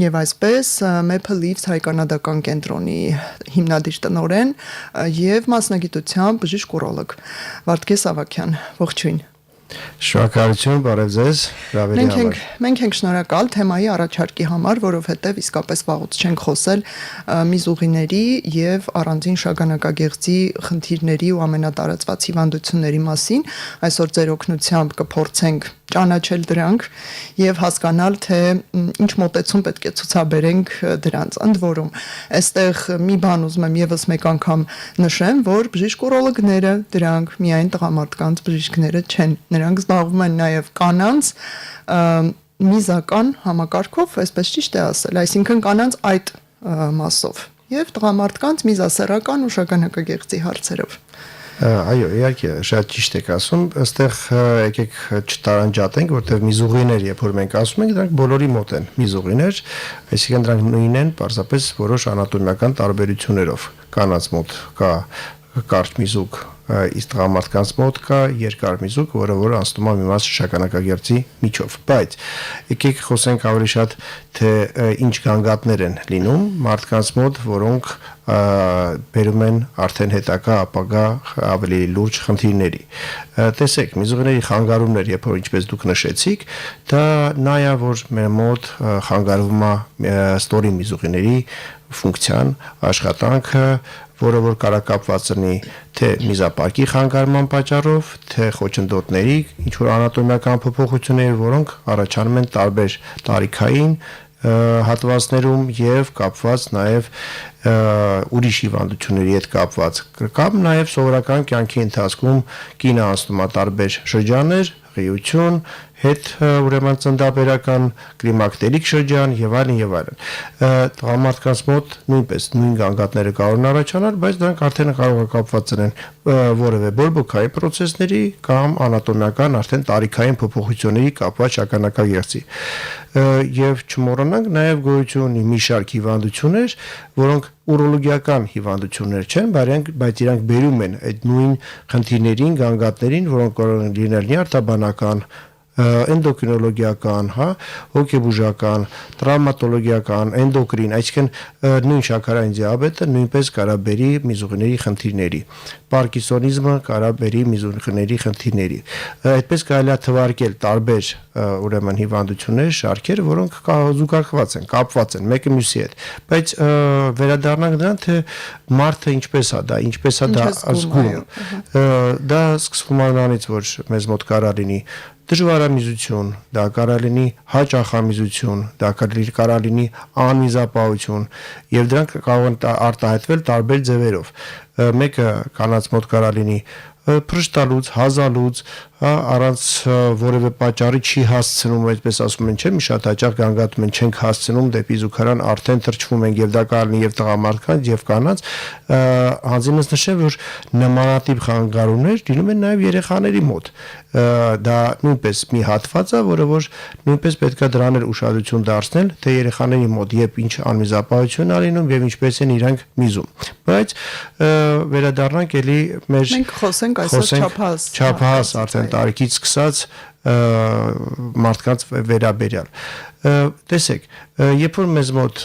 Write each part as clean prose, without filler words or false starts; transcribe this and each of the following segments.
Եվ այսպես Maple Leafs հայ-կանադական կենտրոնի հիմնադիր տնօրեն եւ մասնագիտությամբ բժիշկ ուրոլոգ Վարդգես Ավագյան, ողջույն։ Շնորհակալություն, բարև ձեզ, հրավերի համար։ Մենք ենք շնորհակալ թեմայի առաջարկի համար, որովհետև իսկապես վաղուց չենք խոսել միզուղիների եւ առանձին շագանակագեղձի խնդիրների ու ամենատարածված հիվանդությունների մասին։ Այսօր ձեր օգնությամբ կփորձենք ճանաչել դրանք եւ հասկանալ, թե ինչ մոտեցում պետք է ցուցաբերենք դրանց։ Ընդ որում, այստեղ մի բան ուզում եմ եւս մեկ անգամ նշեմ, որ բժիշկ ուրոլոգները դրանք միայն տղամարդկանց բժիշկները չեն։ Նրանք զբաղվում են նաեւ կանանց միզական համակարգով, այսպես ճիշտ է ասել, այսինքն կանանց այդ մասով եւ տղամարդկանց միզասեռական ու շագանակագեղձի հարցերով։ Այո, իհարկե, շատ ճիշտ եք ասում, այստեղ եկեք չտարանջատենք, որտեղ միզուղիներ, երբ որ մենք ասում ենք, դրանք բոլորի մոտ են միզուղիներ, այսինքն դրանք նույնն են, պարզապես որոշ անատոմիական տարբերություններով։ Կանանց մոտ կա կարճ միզուկ, իսկ տղամարդկանց մոտ կա երկար միզուկ, որը անցնում է մի մաս շագանակագեղձի միջով։ Բայց եկեք խոսենք ավելի շատ, թե ինչ գանգատներ են լինում մարդկանց մոտ, որոնք բերում են արդեն հետագա ապագա ավելի լուրջ խնդիրների։ Տեսեք, միզուղիների խանգարումներ, երբ որ ինչպես դուք նշեցիք, դա նա է, որ մեր մոտ խանգարվում է ստորին միզուղիների ֆունկցիան, աշխատանքը, որը որ կարակապված լինի թե միզապարկի խանգարման պատճառով, թե խոչընդոտների, ինչ որ անատոմիական փոփոխություններ, որոնք առաջանում են տարբեր տարիքային հատվածներում եւ կապված նաեւ ուրիշ հիվանդությունների հետ կապված կամ նաեւ սովորական կյանքի ընթացքում կինը անցնում է տարբեր շրջաններ, ղիություն, հետ ուրեմն ծննդաբերական կլիմակտերիկ շրջան եւ այլն եւ այլն։ Տղամարդկանց մոտ նույնպես նույն գանգատները կարող են առաջանալ, բայց դրանք արդեն կարող է կապված լինեն որևէ բորբոքային process-ների կամ անատոմիական արդեն տարիքային փոփոխությունների կապված շագանակագեղձի։ Եվ չմոռանանք նաեւ գոյություն ունի մի շարք հիվանդություններ, որոնք ուրոլոգիական հիվանդություններ չեն, բայց իրանք բերում են այդ նույն խնդիրներին, գանգատներին, որոնք կարող են լինել նյարդաբանական, էնդոկրինոլոգիական, հոգեբուժական, տրավմատոլոգիական, էնդոկրին, այսինքն նույն շաքարային դիաբետը նույնպես կարող բերի միզուղիների խնդիրների, պարկինսոնիզմը կարող բերի միզուղիների խնդիրների։ Այդպես կարելի է թվարկել տարբեր ուրեմն հիվանդություններ, շարքեր, որոնք զուգակցված են, կապված են մեկը մյուսի հետ, բայց վերադառնանք նրան, թե մարդը ինչպես է դա զգում։ Դա սկսվում է նրանից, որ մեզ մոտ կարող լինի դժվարամիզություն, դա կարող լինի հաճախամիզություն, դա կարող լինի անմիզապահություն, եւ դրանք կարող են արտահայտվել տարբեր ձևերով։ Մեկը կանանց մոտ կարող լինի փրշտալուց, հազալուց, առանց որևէ պատճառի չի հասցնում, այդպես ասում են, չէ՞, մի շատ հաճախ գանգատում են, չենք հասցնում դեպի զուգարան, արդեն թրջվում են եւ դա կարող լինի եւ տղամարդկանց եւ կանանց, հանձինս նշեմ, որ նմանատիպ խանգարումներ լինում են նաեւ երեխաների մոտ։ Դա նույնպես մի հատված է, որը որ նույնպես պետք է դրան ուշադրություն դարձնել, թե երեխաների մոտ երբ ինչ անմիզապահություն է լինում եւ ինչպես են իրանք միզում։ Բայց վերադառնանք էլի մեր մենք խոսենք այսօր չափահաս արդեն տարիքից սկսած մարդկանց վերաբերյալ։ Տեսեք, երբ որ մեզ մոտ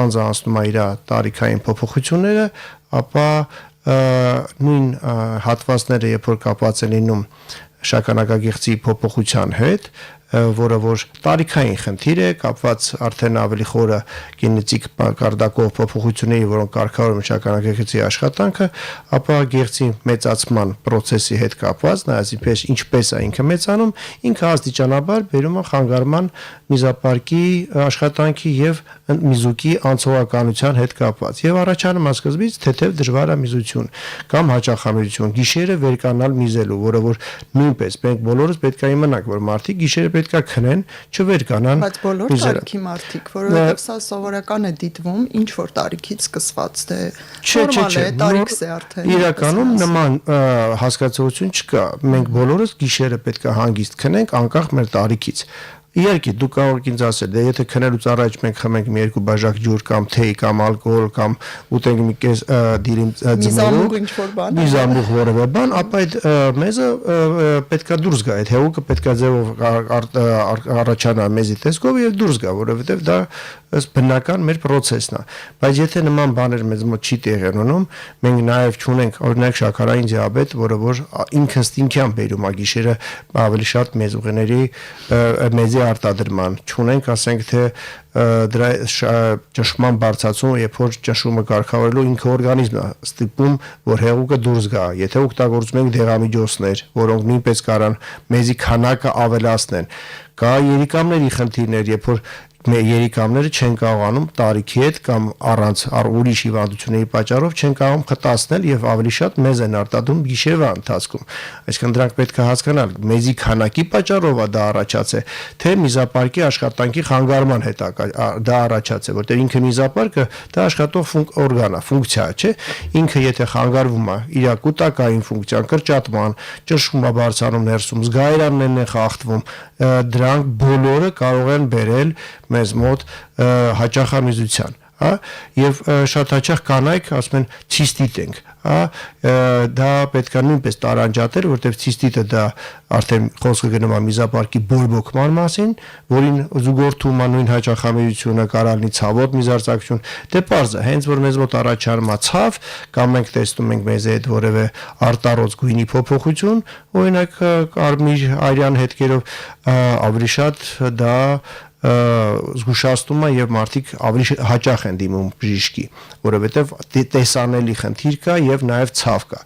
անձը անցնում է իր տարիքային փոփոխությունները, ապա նույն հատվածները, երբ որ կապված են լինում շագանակագեղձի փոփոխության հետ, որը որ տարիքային խնդիր է, կապված արդեն ավելի խորը գենետիկ կարգով փոփոխությունների, որոնք կարգավորում են շագանակագեղձի աշխատանքը, ապա գեղձի մեծացման process-ի հետ կապված, նայած ինչպես է ինքը մեծանում, ինքը աստիճանաբար բերում է խանգարման միզապարկի աշխատանքի եւ միզուկի անցողականության հետ կապված։ Եվ առաջանում է սկզբից թեթև դժվարամիզություն կամ հաճախամիզություն, գիշերը վերկանալ միզելու, որը որ նույնպես մենք բոլորս պետք է իմանանք, որ մարդիկ գիշերը պետք է քնեն, չվերկանան։ Բայց բոլոր տարիքի մարդիկ, որովհետև սա սովորական է դիտվում, ինչ որ տարիքից սկսված, թե նորմալ է, տարիքս է արդեն։ Իրականում նման հասկացություն չկա։ Մենք բոլորս գիշերը պետք է հանգիստ քնենք անկախ մեր տարիքից։ Իհարկե, դուք կարող եք ինձ ասել, դե եթե քնելուց առաջ մենք խմենք մի երկու բաժակ ջուր կամ թեյ կամ ալկոհոլ կամ ուտենք մի կես դիրիմ Միզամուղ ինչ-որ բան, միզամուղ որևէ բան, ապա այդ մեզը պետքա դուրս գա, այդ հեղուկը պետքա ձևով առաջանա մեզի տեսքով եւ դուրս գա, որովհետեւ դա ըստ բնական մեր process-ն է։ Բայց եթե նման բաներ մեզ մոտ չի տեղի ունենում, մենք նաեւ չունենք օրինակ շաքարային դիաբետ, որը որ ինքնստինքյան բերում է գիշերը ավելի շատ մեզուղիների մեզի արտադրման, չունենք, ասենք թե դրա ճնշման բարձրացում, երբ որ ճնշումը կարգավորելու ինքը օրգանիզմն է ստիպում, որ հեղուկը դուրս գա։ Եթե օգտագործում ենք դեղամիջոցներ, որոնք նույնպես կարան մեզի քանակը ավելացնեն, կա երիկամների խնդիրներ, երբ որ երիկամները չեն կարողանում տարիքի հետ կամ առանց ուրիշ հիվանդությունների պատճառով չեն կարողանում խտացնել եւ ավելի շատ մեզ են արտադրում գիշերվա ընթացքում։ Այսինքն դրանք պետք է հասկանալ, մեզի քանակի պատճառով է դա առաջացել, թե միզապարկի աշխատանքի խանգարման հետ դա առաջացել, որտեղ ինքը միզապարկը դա աշխատող օրգան է, ֆունկցիա է, չէ՞։ Ինքը եթե խանգարվում է, իր կուտակային ֆունկցիան, կրճատման, ճնշումը բարձրանում ներսում, զգայարաններն են խախտվում, դրանք բոլորը կարող են բերել մեզ մոտ հաճախամիզության, հա, եւ շատ հաճախ կանայք ասում են ցիստիտ ենք, հա, դա պետք է նույնպես տարանջատել, որտեղ ցիստիտը դա արդեն խոսքը գնում է միզապարկի բորբոքման մասին, որին զուգորդում է նույն հաճախամիզությունը, կարալնի ցավոտ միզարձակություն, դե պարզ է, հենց որ մեզ մոտ առաջանում է ցավ, կամ մենք տեսնում ենք մեզ այդ որևէ արտարոց գույնի փոփոխություն, օրինակ կարմիր արյան հետքերով ավելի շատ դա զգուշացնում է եւ մարդիկ ավելի հաճախ են դիմում բժիշկի, որովհետեւ տեսանելի խնդիր կա եւ նաեւ ցավ կա։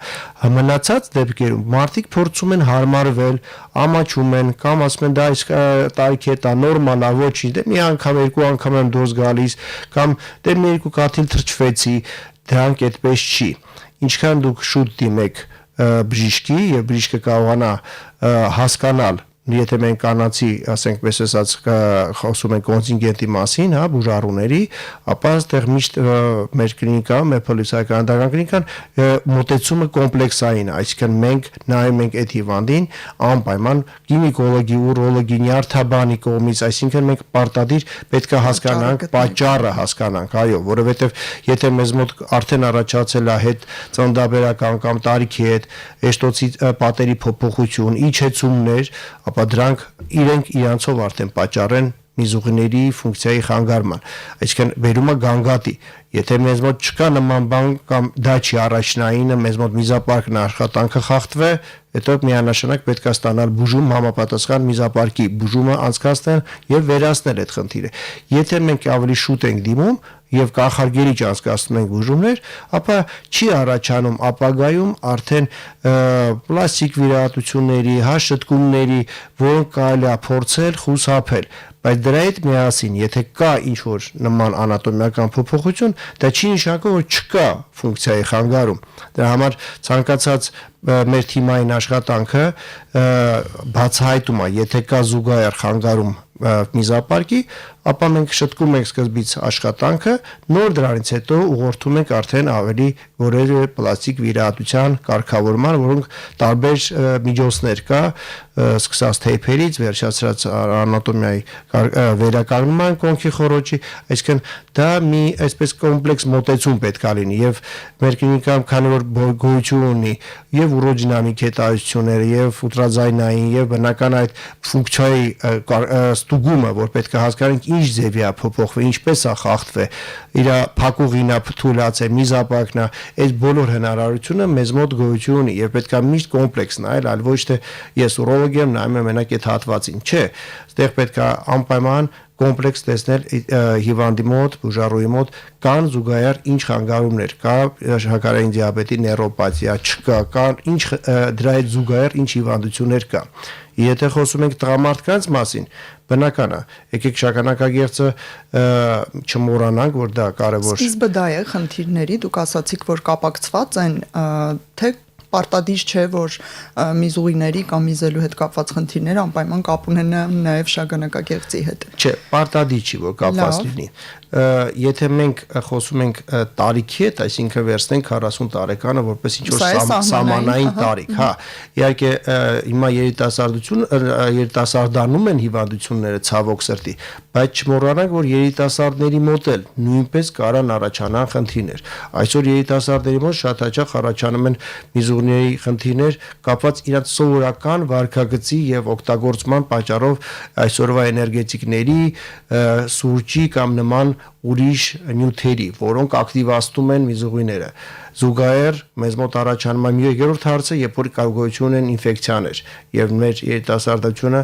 Մնացած դեպքերում մարդիկ փորձում են հարմարվել, ամաչում են կամ ասում են դա այս տարիքի հետ է նորմալ է, ոչինչ, դե մի անգամ երկու անգամ եմ դոզ գալիս կամ դե մի երկու կաթիլ թրջվեցի, դրանք այդպես չի։ Ինչքան դուք շուտ դիմեք բժիշկի եւ բժիշկը կարողանա հասկանալ, եթե մենք կանացի, ասենք, պես ասած, խոսում ենք կոնտինգենտի մասին, հա, բուժառուների, ապա այստեղ միշտ մեր կլինիկայում, մեր փոլիսական կլինիկան մոտեցումը կոմպլեքսային է, այսինքն մենք նայում ենք այդ հիվանդին անպայման գինեկոլոգի, ուրոլոգի, նյարդաբանի կողմից, այսինքն մենք պարտադիր պետք է հասկանանք, պատճառը հասկանանք, այո, որովհետև եթե մեզ մոտ արդեն առաջացել է հետ ծննդաբերական կամ տարիքի հետ էշտոցի պատերի փոփոխություն, իջեցումներ, ապա դրանք իրենք իրանցով արդեն պատճառ են միզուղիների ֆունկցիայի խանգարման, այսինքն բերումը գանգատի, եթե մեզ մոտ չկա նման բան կամ դա չի առաջնայինը, մեզ մոտ միզապարկն աշխատանքը խախտվե, հետո միանշանակ պետք է ստանալ բուժում համապատասխան միզապարկի բուժումը անցկացնել եւ վերացնել այդ խնդիրը։ Եթե մենք ավելի շուտ ենք դիմում եւ կախարգերի անցկացնում ենք բուժումներ, ապա չի առաջանում ապագայում արդեն պլաստիկ վիրահատությունների, հաշտկումների, որոնք կարելի է փորձել, խուսափել, բայց դրա հետ միասին, եթե կա ինչ-որ նման անատոմիական փոփոխություն, դա չի նշանակում, որ չկա ֆունկցիայի խանգարում։ Դրա համար ցանկացած մեր թիմային աշխատանքը բացահայտում է, եթե կա զուգահեռ խանգարում միզապարկի, ապա մենք շտկում ենք սկզբից աշխատանքը, նոր դրանից հետո ուղղորդում ենք արդեն ավելի որևէ պլաստիկ վիրահատության կարգավորման, որոնք տարբեր միջոցներ կա, սկսած թեյփերից, վերջացրած անատոմիայի վերականգնման կոնքի խոռոչի, այսինքն դա մի այսպես կոմպլեքս մոտեցում պետք է լինի եւ մեր կլինիկայում քանի որ գոյություն ունի եւ ուրոդինամիկ հետազոտությունները եւ ուլտրաձայնային եւ բնական այդ ֆունկցիայի ստուգումը, որ պետք է հասկանանք ինչ ձևի է փոփոխվել, ինչպես է խախտվել, իր փակուղին է թույլացել, միզապարկն է, այս բոլոր հնարավորությունը մեզ մոտ գոյություն ունի եւ պետք է միշտ կոմպլեքս նայել, այլ ոչ թե ես ուրոլոգ եմ, նայում եմ մենակ այդ հատվածին, չէ, այստեղ պետք է անպայման կոմպլեքս տեսնել հիվանդի մոտ, բուժառուի մոտ կան զուգահեռ ինչ խանգարումներ, կա շաքարային դիաբետի նեյրոպաթիա, չկա, կան ինչ դրա հետ զուգահեռ ինչ հիվանդություններ կա։ Եթե խոսում ենք տղամարդկանց մասին, բնական է, եկեք շագանակագեղձը չմոռանանք, որ դա կարևոր։ Սկիզբը դա է խնդիրների, դուք ասացիք, որ կապակցված են, թե պարտադիր չէ, որ միզուղիների կամ միզելու հետ կապված խնդիրները անպայման կապ ունեն նաև շագանակագեղձի հետ։ Չէ, պարտադիր չի, որ կապված լինի։ Եթե մենք խոսում ենք տարիքի հետ, այսինքն վերցնենք 40 տարեկանը որպես ինչ-որ սահմանային տարիք, հա, իհարկե հիմա երիտասարդանում են հիվանդությունները ցավոք սրտի, բայց չմոռանանք, որ երիտասարդների մոտ էլ նույնպես կարան առաջանան խնդիրներ։ Այսօր երիտասարդների մոտ շատ հաճախ առաջանում են միզուղիների խնդիրներ կապված իրաց սովորական վարքագծի եւ օգտագործման պատճառով այսօրվա էներգետիկների, սուրճի կամ նման ուրիշ նյութերի, որոնք ակտիվացնում են միզուղիները։ Զուգահեռ մեզ մոտ առաջանում է երկրորդ հարցը, երբ որ կարողություն ունեն ինֆեկցիաներ, եւ մեր երիտասարդությունը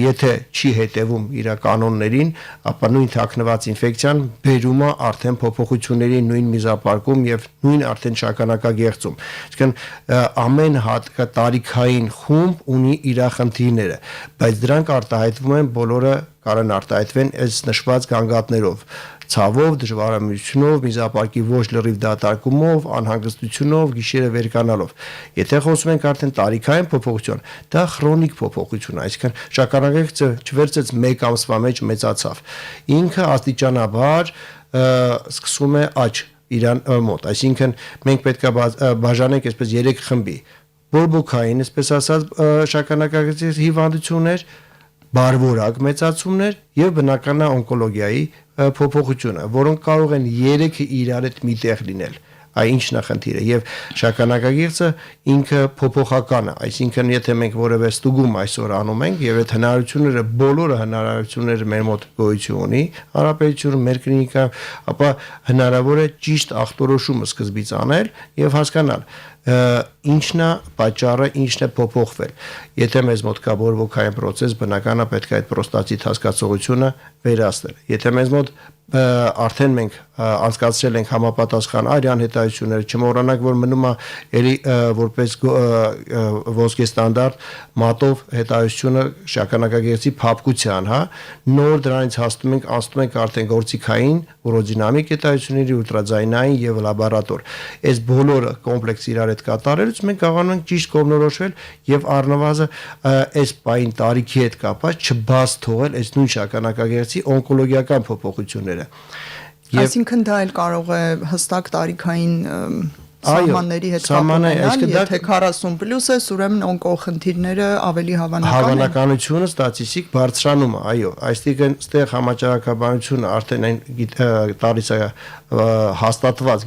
եթե չի հետևում իր կանոններին, ապա նույն թաքնված ինֆեկցիան բերում է արդեն փոփոխությունների նույն միզապարկում եւ նույն արդեն շագանակագեղձում։ Այսինքն ամեն հատ տարիքային խումբ ունի իր խնդիրները, բայց դրանք արտահայտվում են բոլորը կարան արտահայտվեն այս նշված գանգատներով, ցավով, դժվարամիջությունով, միզապարկի ոչ լրիվ դատարկումով, անհանգստությունով, գիշերը վերկանալով։ Եթե խոսում ենք արդեն տարիքային փոփոխություն, դա քրոնիկ փոփոխություն է, այսինքն շագանակագեղձը չվերցեց 1 ամսվա մեջ մեծացավ։ Ինքը աստիճանաբար սկսում է աճ իրան մոտ, այսինքն մենք պետք է բաժանենք այսպես 3 խմբի։ Բորբոքային, այսպես ասած, շագանակագեղձի հիվանդություններ, բարվորակ մեծացումներ եւ բնական օնկոլոգիայի փոփոխությունը, որոնք կարող են 3-ը իրար հետ միտեղ լինել։ Այ ինչն է խնդիրը եւ շագանակագեղձը ինքը փոփոխական է, այսինքն եթե մենք որևէ ստուգում այսօր անում ենք եւ այդ հնարավորությունները բոլորը հնարավորությունները մեր մոտ գոյություն ունի, հարաբերությունը մեր կլինիկա, ապա հնարավոր է ճիշտ ախտորոշումը սկզբից անել եւ հասկանալ ինչն է պատճառը, ինչն է փոփոխվել։ Եթե մեզ մոտ կա բորբոքային process, բնականա պետք է այդ պրոստատիտ հասկացողությունը վերացնել։ Եթե մեզ մոտ արդեն մենք անցկացրել ենք համապատասխան արյան հետայությունները, չմոռանանք, որ մնում է ելի որպես ոսկե ստանդարտ մատով հետայությունը շագանակագեղձի փափկության, հա, նոր դրանից անցնում ենք արդեն գործիքային, ուրոդինամիկ հետայությունների, ուլտրաձայնային եւ լաբորատոր։ Այս բոլորը կոմպլեքս իրար հետ կատարելուց մենք կարողանում ենք ճիշտ կողմնորոշվել եւ առնվազն այս պայն տարիքի հետ կապված չբաց թողել այս նույն շագանակագեղձի օնկոլոգիական փոփոխությունները։ Այսինքն դա էլ կարող է հստակ տարիքային սահմանների հետ կապ ունենալ, եթե 40+ է, ուրեմն օնկոխնդիրները ավելի հավանական են։ Հավանականությունը ստատիստիկ բարձրանում է, այո, այստեղ համաճարակաբանությունը արդեն այն տալիս է հաստատված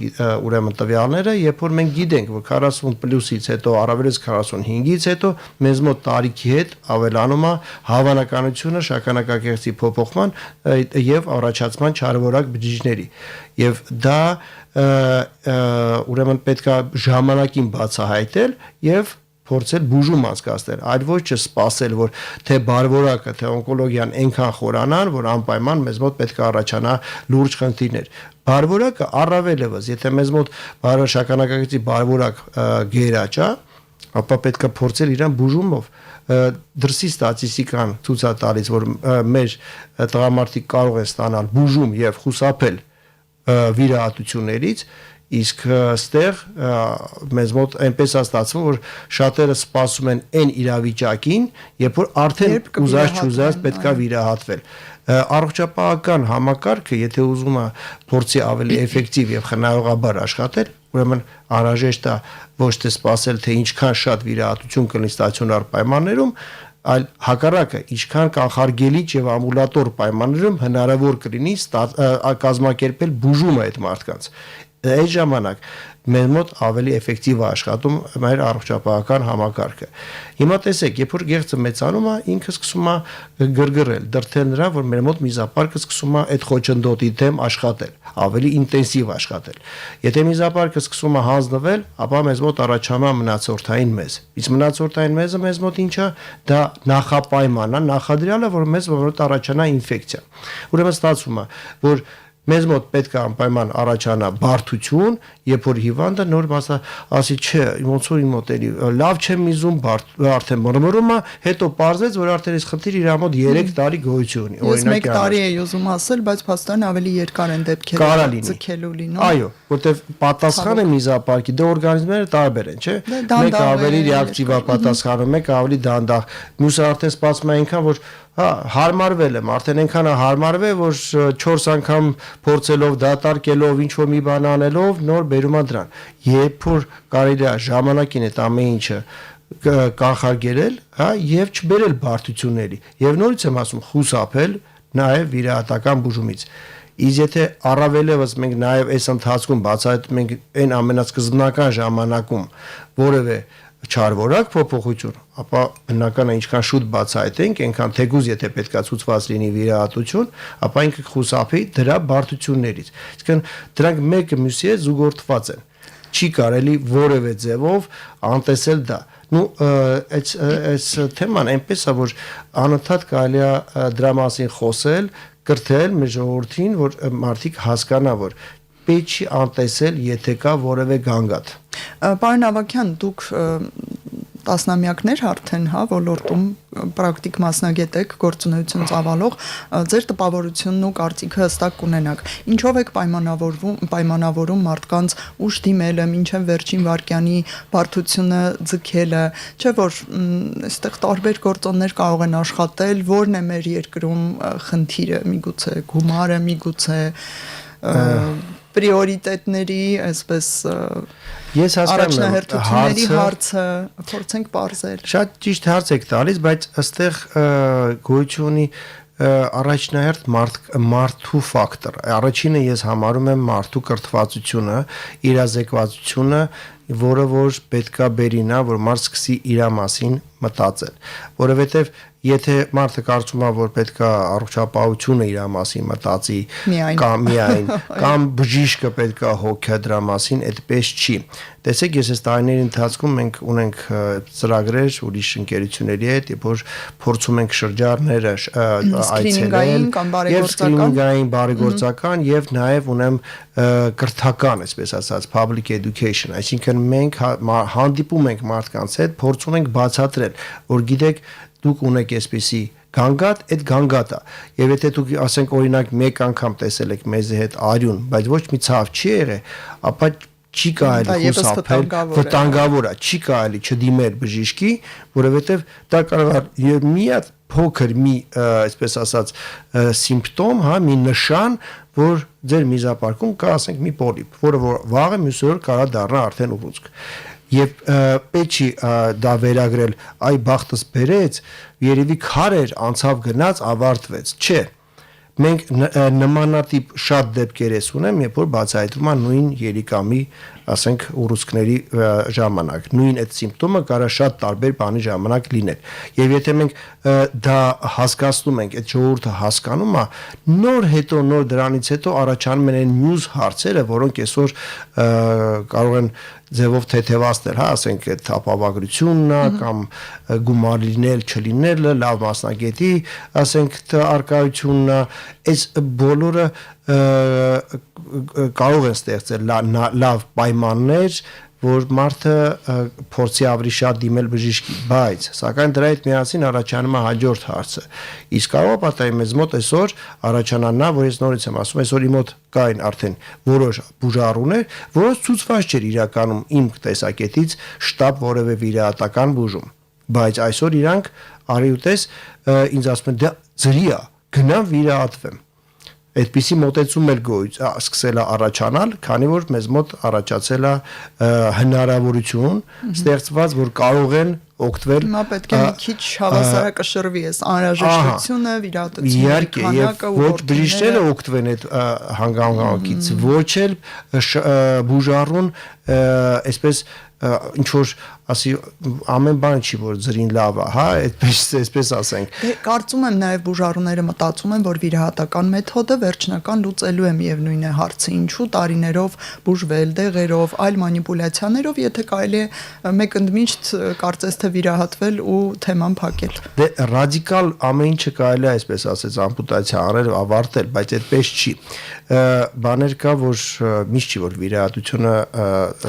ուրեմն տվյալները, երբ որ մենք գիտենք, որ 40+-ից հետո, առավելից 45-ից հետո մեզ մոտ տարիքի հետ ավելանում է հավանականությունը շագանակագեղձի փոփոխման եւ առաջացման չարվորակ բջիջների։ Եվ դա ուրեմն պետք է ժամանակին բացահայտել եւ փորձել բուժում անցկացնել, այլ ոչ չսպասել, որ թե բարվորակը, թե օնկոլոգիան այնքան խորանան, որ անպայման մեզ մոտ պետք է առաջանա լուրջ խնդիրներ։ Բարվորակը առավելևս, եթե մեզ մոտ շագանակագեղձի բարվորակ գերաճ է, ապա պետք է փորձել իրան բուժումով։ Դրսի ստատիստիկան ցույց է տալիս, որ մեր տղամարդիկ կարող են ստանալ բուժում եւ խուսափել վիրահատություններից, իսկ ստեղ մեզ մոտ այնպես է ստացվում, որ շատերը սպասում են այն իրավիճակին, երբ որ արդեն ուզած պետք է վիրահատվել։ Առողջապահական համակարգը, եթե ուզում է փորձի ավելի էֆեկտիվ եւ խնայողաբար աշխատել, ուրեմն անհրաժեշտ է ոչ թե սպասել, թե ինչքան շատ վիրահատություն կլինի ստացիոնար պայմաններում, այլ հակառակը, ինչքան կանխարգելիչ եւ ամբուլատոր պայմաններում հնարավոր կլինի կազմակերպել բուժումը այդ մարդկանց։ Այդ ժամանակ մեր մոտ ավելի էֆեկտիվ է աշխատում մեր առողջապահական համակարգը։ Հիմա տեսեք, երբ որ գեղձը մեծանում է, ինքը սկսում է գրգռել, դրթել նրան, որ մեր մոտ միզապարկը սկսում է այդ խոչընդոտի դեմ աշխատել, ավելի ինտենսիվ աշխատել։ Եթե միզապարկը սկսում է հանձնվել, ապա մեզ մոտ առաջանում է մնացորդային մեզ։ Իսկ մնացորդային մեզը մեզ մոտ ինչ է, դա նախապայման է, նախադրյալ է, որ մեզ մոտ առաջանա ինֆեկցիա։ Ուրեմն ստացվում է, որ մեզ մոտ պետք է անպայման առաջանա բարդություն, երբ որ հիվանդը նոր ասի, չէ, ոնց որ իմ մոտ էլի լավ չեմ միզում, արդեն մռմռում է, հետո պարզեց, որ արդեն այս խնդիրը իր մոտ 3 տարի գոյություն ունի։ Ես 1 տարի էի ուզում ասել, բայց փաստորեն ավելի երկար են դեպքերը ձգելու լինում։ Այո, որտեվ պատասխանը միզապարկի դե օրգանիզմները տարբեր են, չէ։ Մեկը ավելի ռեակտիվ է պատասխանում, մեկը ավելի դանդաղ։ Մյուսը արդեն սպասում է այնքան, որ հարմարվել եմ, արդեն այնքան է հարմարվել, որ 4 անգամ փորձելով, դատարկելով, ինչ որ մի բան անելով, նոր բերում է դրան։ Երբ որ կարելի է ժամանակին այդ ամեն ինչը կանխարգելել, եւ չբերել բարդությունների։ Եվ նորից եմ ասում, խուսափել նաեւ վիրահատական բուժումից։ Իսկ եթե առավելևս մենք նաեւ այս ընթացքում բացահայտում ենք այն ամենասկզբնական ժամանակում որևէ չարվորակ փոփոխություն, ապա բնական է ինչքան շուտ բացահայտենք, այնքան թեկուզ եթե պետքա ցուցված լինի վիրահատություն, ապա ինքը խուսափի դրա բարդություններից։ Իսկն դրանք մեկը մյուսի հետ զուգորդված են։ Չի կարելի որևէ ձևով անտեսել դա։ Այս թեման այնպես է, որ անընդհատ կարելի է դրա մասին խոսել, կրթել մեր ժողովրդին, որ մարդիկ հասկանա, որ պետք չի անտեսել, եթե կա որևէ գանգատ։ Պարոն Ավագյան, դուք տասնամյակներ արդեն ոլորտում պրակտիկ մասնագետ եք, գործունեություն ծավալող, ձեր տպավորությունն ու կարծիքը հստակ կունենաք։ Ինչով եք պայմանավորում մարդկանց ուշ դիմելը, մինչև վերջին վայրկյանի բարդությունը ձգելը, չէ՞ որ այստեղ տարբեր գործոններ կարող են աշխատել, որն է մեր երկրում խնդիրը, միգուցե գումարը, միգուցե պրիորիտետների, այսպես ես հասկանում եմ առաջնահերթությունների հարցը փորձենք պարզել։ Շատ ճիշտ հարց եք տալիս, բայց ըստեղ գոյություն ունի առաջնահերթ մարդու ֆակտոր։ Առաջինը ես համարում եմ մարդու կրթվածությունը, իրազեկվածությունը, որը որ պետքա բերի նա, որ մարդ սկսի իր մասին մտածել, որովհետև եթե մարդը կարծում է, որ պետքա առողջապահությունը իր մասին մտածի կամ միայն կամ բժիշկը պետքա հոգա դրա մասին, այդպես չի։ Տեսեք, ես այս տարիների ընթացքում մենք ունենք ծրագրեր ուրիշ ընկերությունների հետ, երբ որ փորձում ենք շրջանները այցելել, եւ սկրինինգային, բարեգործական եւ նաեւ ունեմ կրթական, այսպես ասած, public education, այսինքն մենք հանդիպում ենք մարդկանց հետ, փորձում ենք բացատրել, որ գիտեք, դուք ունեք այսպիսի գանգատ, այդ գանգատը։ Եվ եթե դուք ասենք օրինակ մեկ անգամ տեսել եք մեզ հետ արյուն, բայց ոչ մի ցավ չի եղել, ապա չի կարելի խուսափել, վտանգավոր է, չի կարելի չդիմել բժիշկի, որովհետև դա կարող է մի հատ փոքր մի, այսպես ասած, սիմպտոմ, մի նշան, որ ձեր միզապարկում կա, ասենք, մի պոլիպ, որը վաղը մյուս օր կարող դառնա արդեն ուռուցք։ Եվ պետք չի դա վերագրել, այ բախտս բերեց, երևի քարեր անցավ գնաց, ավարտվեց, չէ։ Մենք նմանատիպ շատ դեպքեր ունեմ, երբ որ բացահայտվում է նույն երիկամի, ասենք, ուռուցքների ժամանակ, նույն այդ սիմպտոմը կարող է շատ տարբեր բանի ժամանակ լինել։ Եվ եթե մենք դա հասկացնում ենք, այդ ժողովուրդը հասկանում է, նոր դրանից հետո առաջանում են մյուս հարցերը, որոնք այսօր կարող են ձևով թեթևացնել, ասենք այդ ապավագրությունն է կամ գումար լինել, չլինելը, լավ մասնագետի, ասենք արկայությունն է, այս բոլորը կարող են ստեղծել լավ պայմաններ, որ մարդը փորձի ավելի շատ դիմել բժիշկի, բայց սակայն դրա հետ միասին առաջանում է հաջորդ հարցը։ Իսկ կարող է պատահի մեզ մոտ այսօր առաջանա նա, որ ես նորից եմ ասում, այսօր իմ մոտ կային արդեն որոշ բուժառուներ, որոնց ցուցված չէր իրականում իմ տեսակետից շտապ որևէ վիրահատական բուժում, բայց այսօր իրանք արի ուտես ինձ ասում են դա ծրի է, գնամ վիրահատվեմ։ Այդպիսի մոտեցում էլ սկսել է առաջանալ, քանի որ մեզ մոտ առաջացել է հնարավորություն ստեղծված, որ կարող են օգտվել։ Հիմա պետք է մի քիչ հավասարակշռվի այս անհրաժեշտությունը, վիրահատությունների քանակը ու ոչ բժիշկները օգտվեն այդ հանգամանքից, ոչ էլ բուժառուն այսպես ինչ որ ասի ամեն բան չի որ ծրին լավ է, հա, այսպես ասենք։ Դե կարծում եմ նաև բուժառուները մտածում են, որ վիրահատական մեթոդը վերջնական լուծելու է միևնույն է հարցը, ինչու տարիներով բուժվել դեղերով, այլ մանիպուլյացիաներով, եթե կարելի է մեկ ընդմիշտ կարծես թե վիրահատվել ու թեման փակել։ Դե ռադիկալ ամեն ինչը կարելի է այսպես ասած ամպուտացիա անել, ավարտել, բայց այդպես չի։ Բաներ կա, որ միշտ չի որ վիրահատությունը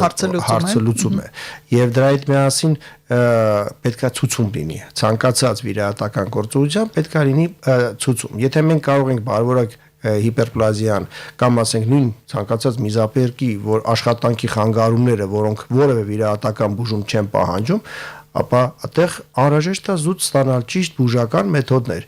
հարցը լուծում է։ Եվ դրա հետ միասին պետքա ցուցում լինի։ Ցանկացած վիրահատական գործողության պետքա լինի ցուցում։ Եթե մենք կարող ենք բարվորակ հիպերպլազիան կամ ասենք նույն ցանկացած միզապերկի, որ աշխատանքի խանգարումները, որոնք որևէ վիրահատական բուժում չեն պահանջում, ապա այդտեղ անհրաժեշտ է զուտ ստանալ ճիշտ բուժական մեթոդներ,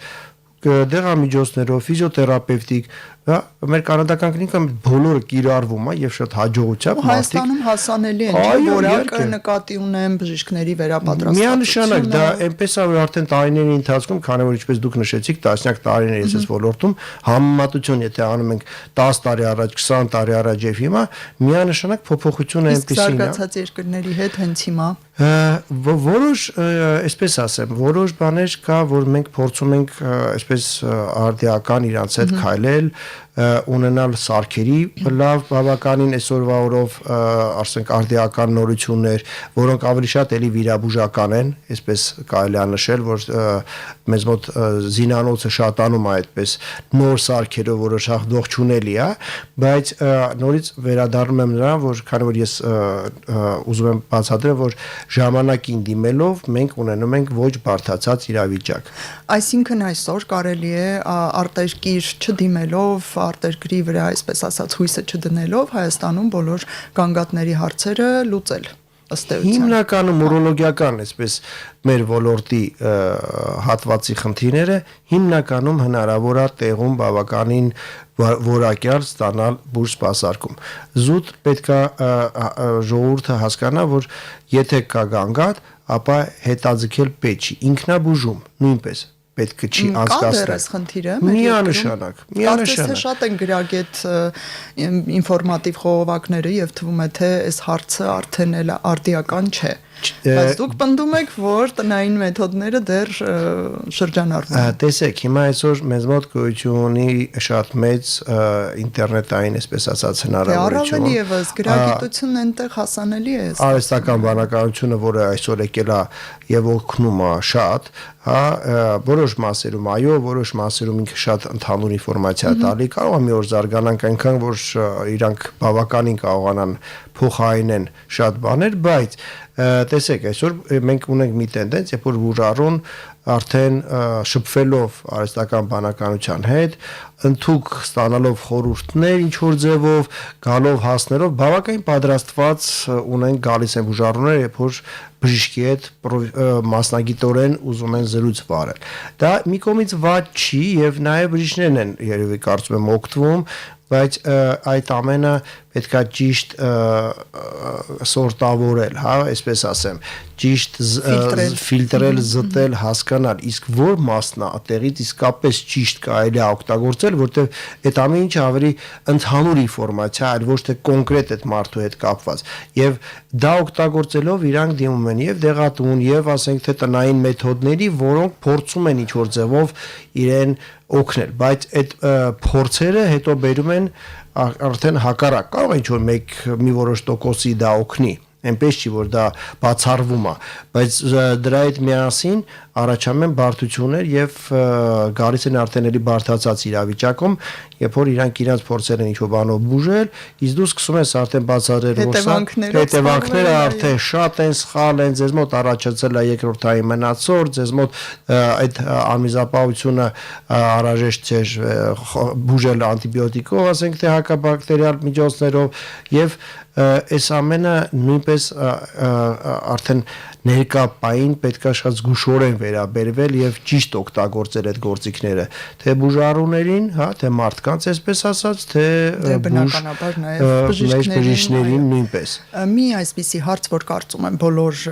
դեղամիջոցներով, ֆիզիոթերապևտիկ, մեր կանադական կլինիկայում բոլորը կիրառվում է եւ շատ հաջողությամբ Հայաստանում հասանելի են, որակը նկատի ունեն բժիշկների վերապատրաստվածությունը։ Միանշանակ դա այնպես է, որ արդեն տարիների ընթացքում, քանի որ ինչպես դուք նշեցիք, տասնյակ տարիներ ես ոլորտում համեմատություն, եթե անում ենք 10 տարի առաջ, 20 տարի առաջ եւ հիմա, միանշանակ փոփոխությունը այնպեսին է։ Զարգացած երկրների հետ հենց հիմա որոշ, այսպես ասեմ, որոշ բաներ կա, որ մենք փորձում ենք այսպես արդիական իրանց հետ քայլել, ունենալ սարքերի լավ բավականին այսօրվա օրով ասենք արդիական նորություններ, որոնք ավելի շատ էլի վիրաբուժական են, այսպես կարելի է նշել, որ մեզ մոտ զինանոցը շատանում է այդպես նոր սարքերով, որը շատ ողջունելի է, բայց նորից վերադառնում եմ նրան, որ քանի որ ես ուզում եմ բացատրել, որ ժամանակին դիմելով մենք ունենում ենք ոչ բարդացած իրավիճակ։ Այսինքն այսօր կարելի է արտերկիր չդիմելով, արտերկրի վրա, այսպես ասած, հույսը չդնելով Հայաստանում բոլոր գանգատների հարցերը լուծել ըստ էության։ Հիմնականում ուրոլոգիական, այսպես մեր ոլորտի հատվածի խնդիրները հիմնականում հնարավոր է տեղում բավականին որակյալ ստանալ բուժ սպասարկում։ Զուտ պետքա ժողովուրդը հասկանա, որ եթե կա գանգատ, ապա հետաձգել պետք չի, ինքնաբուժում նույնպես պետք չի անցկացնել։ Կա դեռ այս խնդիրը։ Միանշանակ։ Կարծես թե շատ են գրագետ ինֆորմատիվ խողովակները եւ թվում է թե այս հարցը արդեն էլ արդիական չէ։ Բայց դուք պնդում եք, որ տնային մեթոդները դեռ շրջանառվում են։ Տեսեք, հիմա այսօր մեզ մոտ գոյություն ունի շատ մեծ ինտերնետային, այսպես ասած, հնարավորություն։ Առավել եւս գրագիտությունն այնտեղ հասանելի է։ Արհեստական բանականությունը, որը այսօր եկել է եւ օգնում է շատ, հա, որոշ մասերում այո, որոշ մասերում ինքը շատ ընդհանուր ինֆորմացիա տալի, կարող է մի օր զարգանանք այնքան, որ իրանք բավականին կարողանան փոխարինեն շատ բաներ, բայց տեսեք, այսօր մենք ունենք մի տենդենց, երբ որ բուժառուն արդեն շփվելով արհեստական բանականության հետ, ընդհանուր ստանալով խորհուրդներ ինչ որ ձևով, գալով հասներով բավականին պատրաստված ունեն գալիս են բուժառուները, երբ որ բժիշկի հետ մասնագիտորեն ուզում են զրույց վարել։ Դա մի կողմից վատ չի եւ նաեւ բժիշկներն են երևի կարծում եմ օգտվում, բայց այդ ամենը պետքա ճիշտ սորտավորել, հա, այսպես ասեմ, ճիշտ ֆիլտրել, զտել, հասկանալ, իսկ որ մասն է այդտեղից իսկապես ճիշտ կարելի է օգտագործել, որտեղ այդ ամեն ինչը ավելի ընդհանուր ինֆորմացիա, այլ ոչ թե կոնկրետ այդ մարդու հետ կապված։ Եվ դա օգտագործելով իրանք դիմում են եւ դեղատուն, եւ ասենք թե տնային մեթոդների, որոնք փորձում են ինչ-որ ձևով իրեն օգնել, բայց այդ փորձերը հետո բերում են արդեն հակառակ, կարող է ինչ-որ մի որոշ տոկոսի դա օգնի, այնպես չի, որ դա բացառվում է, բայց դրա հետ միասին առաջանում են բարդություններ եւ գալիս են արդեն էլի բարդացած իրավիճակում, երբ որ իրանք իրենց փորձեր են ինչ-որ բանով բուժել, իսկ դու սկսում ես արդեն բացատրել, որ հետևանքները արդեն շատ են, սխալ են, ձեզ մոտ առաջացել է երկրորդային մնացորդ, ձեզ մոտ այդ անմիզապահությունը անհրաժեշտ չէ բուժել անտիբիոտիկով, ասենք թե հակաբակտերիալ միջոցներով եւ այս ամենը նույնպես արդեն ներկապային պետքա շատ զգուշորեն վերաբերվել եւ ճիշտ օգտագործել այդ գործիքները, թե բուժառուներին, հա, թե մարդկանց, այսպես ասած, թե բնականաբար նաեւ բժիշկներին նույնպես։ Մի այսպիսի հարց, որ կարծում եմ բոլոր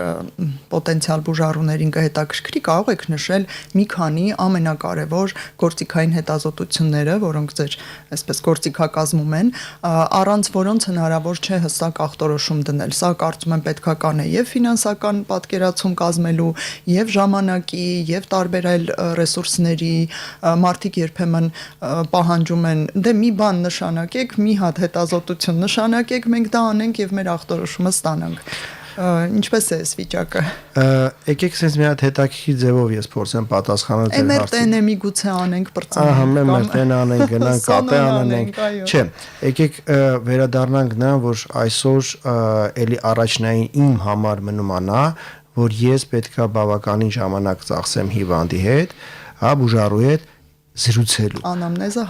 պոտենցիալ բուժառուներին կհետաքրքրի, կարող եք նշել մի քանի ամենակարևոր գործիքային հետազոտությունները, որոնք ձեր այսպես գործիքակազմում են, առանց որոնց հնարավոր չէ հստակ ախտորոշում դնել։ Սա կարծում եմ պետքական է եւ ֆինանսական պատկերացում կազմելու, եւ ժամանակի, եւ տարբեր այլ ռեսուրսների, մարդիկ երբեմն պահանջում են, դե մի բան նշանակեք, մի հատ հետազոտություն նշանակեք, մենք դա անենք եւ մեր ախտորոշումը ստանանք։ Ինչպես է այս վիճակը։ Եկեք sense մի հատ հետաքրքիր ձևով ես փորձեմ պատասխանել ձեր հարցին։ MRT-ը միգուցե անենք բրծանենք։ Ահա, MRT-ն անենք, գնանք կապե անենք։ Չէ, եկեք վերադառնանք նրան, որ այսօր էլի առաջնային իմ համար մնում է նա, որ ես պետքա բավականին ժամանակ ծախսեմ հիվանդի հետ, հա, բուժառուի հետ զրուցելու,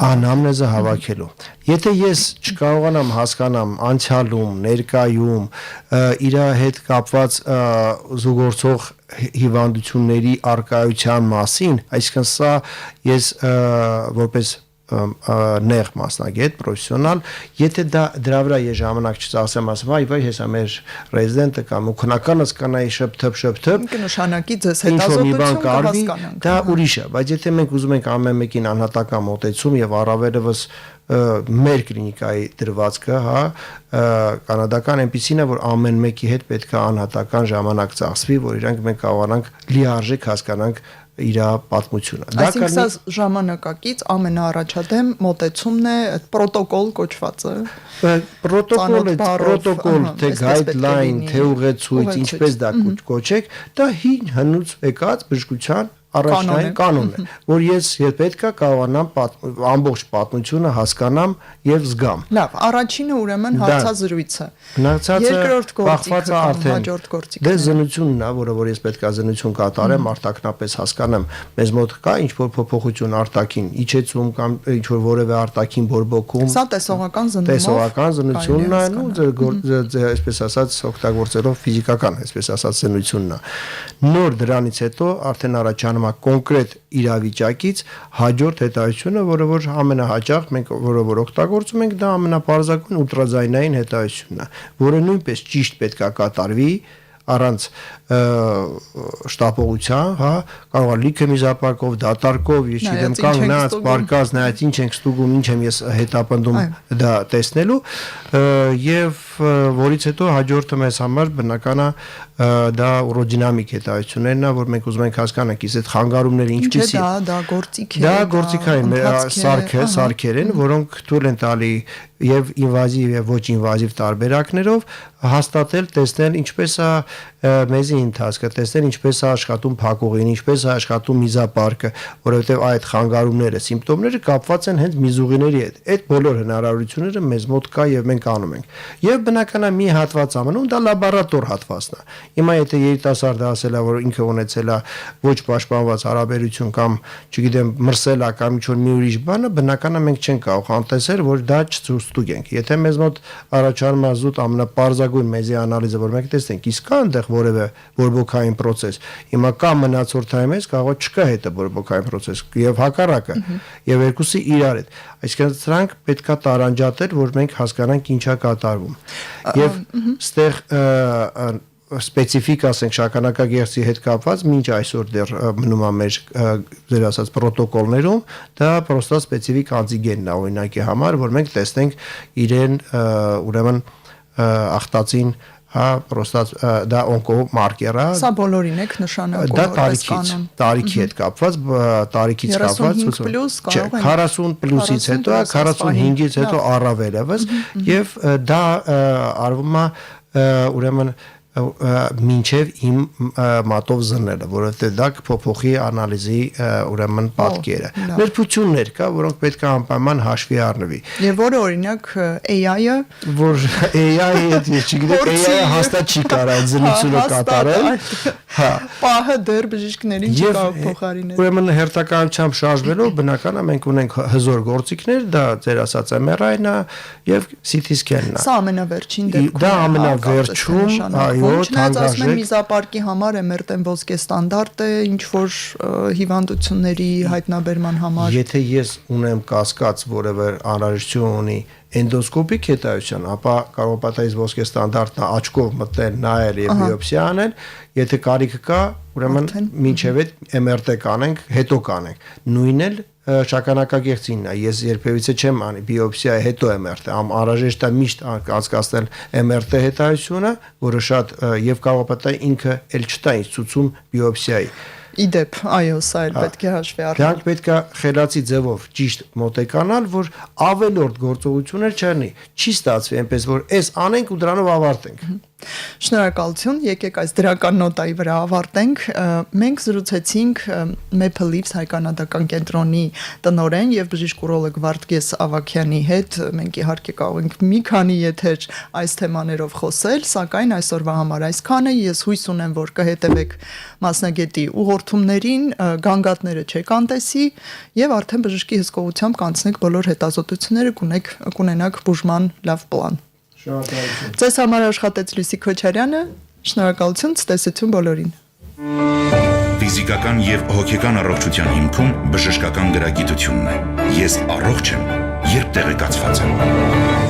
անամնեզը հավաքելու։ Եթե ես չկարողանամ հասկանամ անցյալում, ներկայում իր հետ կապված զուգորդող հիվանդությունների արկայության մասին, այսինքն սա ես որպես նեղ մասնագետ, պրոֆեսիոնալ, եթե դրա վրա ես ժամանակ չծախսեմ, ասեմ, այ հեսա մեր ռեզիդենտը կամ օգնականս կանայի շփթփ, կնշանակի ձեզ հետազոտություն կհասկանանք։ Դա ուրիշ է, բայց եթե մենք ուզում ենք ամեն մեկին անհատական մոտեցում եւ առավելևս մեր կլինիկայի դրվածքը, հա, կանադական այնպիսին է, որ ամեն մեկի հետ պետք է անհատական ժամանակ ծախսվի, որ իրանք մենք կարողանանք լիարժեք հասկանանք իր պատմությունը։ Այսինքն սա ժամանակակից ամենաառաջադեմ մոտեցումն է, պրոտոկոլ կոչվածը։ Պրոտոկոլ, թե guideline, թե ուղեցույց, ինչպես դա կոչեք, դա հին հնուց եկած բժշկության առաջնային կանոն է, որ ես պետք է կարողանամ ամբողջ պատմությունը հասկանամ եւ զգամ։ Լավ, առաջինը ուրեմն հարցազրույցը։ Երկրորդ գործիքը արդեն հաջորդ գործիքը։ Դե զնությունն է, որը որ ես պետք է զնություն կատարեմ, արտակնապես հասկանամ, մեզ մոտ կա ինչ որ փոփոխություն արտաքին, իջեցում կամ ինչ որ որևէ արտաքին բորբոքում։ Սա տեսողական զննումով։ Տեսողական զնությունն է, այսպես ասած, օգտագործելով ֆիզիկական, այսպես ասած, զնությունն է։ Նոր դրանից հետո արդեն առաջանում է կոնկրետ իրավիճակից հաջորդ հետազոտությունը, որը որ ամենահաճախ մենք որը որ օգտագործում ենք, դա ամենապարզագույն ուլտրաձայնային հետազոտությունն է, որը նույնպես ճիշտ պետք է կատարվի առանց շտապողության, հա, կարող է լիքը միզապարկով, դատարկով, ես չգիտեմ, կանգնած, պարկած, նայած ինչ ենք ստուգում, ինչ եմ ես հետապնդում դա տեսնելու, եւ որից հետո հաջորդը մեզ համար բնական է դա ուրոդինամիկ հետազոտություններն է, որ մենք ուզում ենք հասկանանք, իսկ այդ խանգարումները ինչպիսի է, դա գործիք է, դա գործիքային սարքեր են, որոնք թույլ են տալի եւ ինվազիվ եւ ոչ ինվազիվ տարբերակներով հաստատել, տեսնել ինչպես է մեզի ընթացքը, տեսնել ինչպես է աշխատում փակուղին, ինչպես է աշխատում միզապարկը, որովհետեւ այդ խանգարումները, սիմպտոմները կապված են հենց միզուղիների հետ։ Այդ բոլոր հնարավորությունները մեզ մոտ կա եւ մենք անում ենք։ Եվ բնական է մի հատված ամնում, դա լաբորատոր հատվածն է։ Հիմա եթե երիտասարդը ասել է, որ ինքը ունեցել է ոչ պաշտպանված հարաբերություն կամ, չգիտեմ, մրսել է կամ ինչ-որ մի ուրիշ բան է, բնական է մենք չենք կարող անտեսել, որ դա չստուգենք։ Եթե մեզ մոտ առաջանում է զուտ ամենապարզագույն մեզի անալիզը, որ մենք տեսնենք, իսկ կա այնտեղ որևէ բորբոքային process, հիմա կա մնացորդային մեզ, կարող է չկա հետը բորբոքային process եւ հակառակը, եւ երկուսի իրար հետ։ Այսինքն սրանք պետքա տարանջատել, որ մենք հասկանանք ինչա կատարվում։ Եվ ստեղ սպეციფիկ ասենք շագանակագեղձի հետ կապված մինչ այսօր դեռ մնում է մեր ձեր ասած պրոտոկոլներում դա պրոստա սպეციფիկ անտիգենն է օրինակի համար որ մենք տեսնենք իրեն ուրեմն ախտածին հա պրոստա դա օնկոմարկեր է սա բոլորին եք նշանակում դա տարիքի հետ կապված տարիքից կապված 40 պլյուսից հետո 45-ից հետո առավելևս եւ դա արվում է ուրեմն մինչև իմ մատով զննելը, որովհետև դա կփոփոխի անալիզի ուրեմն պատկերը։ Ներբություններ կա, որոնք պետք է անպայման հաշվի առնվի։ Եվ որը օրինակ AI-ը, որ AI-ը ես չգիտեմ, AI-ը հաստատ չի կարող զննությունը կատարել։ Հա, պահը դեռ բժիշկներին չի կարող փոխարինել։ Ուրեմն հերթականությամբ շարժվելով բնական է մենք ունենք հզոր գործիքներ, դա ձեր ասած MRI-ն է եւ CT scan-ն է։ Սա ամենավերջին դեպքում։ Դա ամենավերջում, տրվում, չնայած ասում են միզապարկի համար MRT-ն ոսկե ստանդարտ է, ինչ որ հիվանդությունների հայտնաբերման համար։ Եթե ես ունեմ կասկած, որևէ անհրաժեշտություն ունի էնդոսկոպիկ հետայության, ապա կարող է պատահի ոսկե ստանդարտն աչքով մտնել, նայել եւ բիոպսիա անել, եթե կարիքը կա, ուրեմն մինչև այդ MRT կանենք, հետո կանենք։ Նույնն էլ շագանակագեղձինն է, ես երբևիցե չեմ անի բիոպսիա հետո MRT, անհրաժեշտ է միշտ անցկացնել MRT հետայությունը, որը շատ եւ կարող է պատահի ինքը էլ չտա ինձ ցույցում բիոպսիայի։ Իդեպ, այո, սա էլ պետք է հաշվի առնել։ Դրանք պետք է խելացի ձևով ճիշտ մոտեկանալ, որ ավելորդ գործողություններ չլինի։ Չի ստացվի այնպես, որ այս անենք ու դրանով ավարտենք։ Շնորհակալություն, եկեք այս դրական նոտայի վրա ավարտենք։ Մենք զրուցեցինք Maple Leafs հայ-կանադական կենտրոնի տնօրեն եւ բժիշկ ուրոլոգ Վարդգես Ավագյանի հետ։ Մենք իհարկե կարող ենք մի քանի եթեր այս թեմաներով խոսել, սակայն այսօրվա համար այսքանը։ Ես հույս ունեմ, որ կհետևեք մասնագետի ուղղորդումներին, գանգատները չեք անտեսի եւ արդեն բժշկի հսկողությամբ կանցնեք բոլոր հետազոտությունները, կունենաք բուժման լավ պլան։ Շնորհակալություն։ Ձեզ համար աշխատեց Լուսի Քոչարյանը, շնորհակալություն, ցտեսություն բոլորին։ Ֆիզիկական եւ հոգեկան առողջության հիմքում բժշկական գրագիտությունն է։ Ես առողջ եմ, երբ տեղեկացված եմ։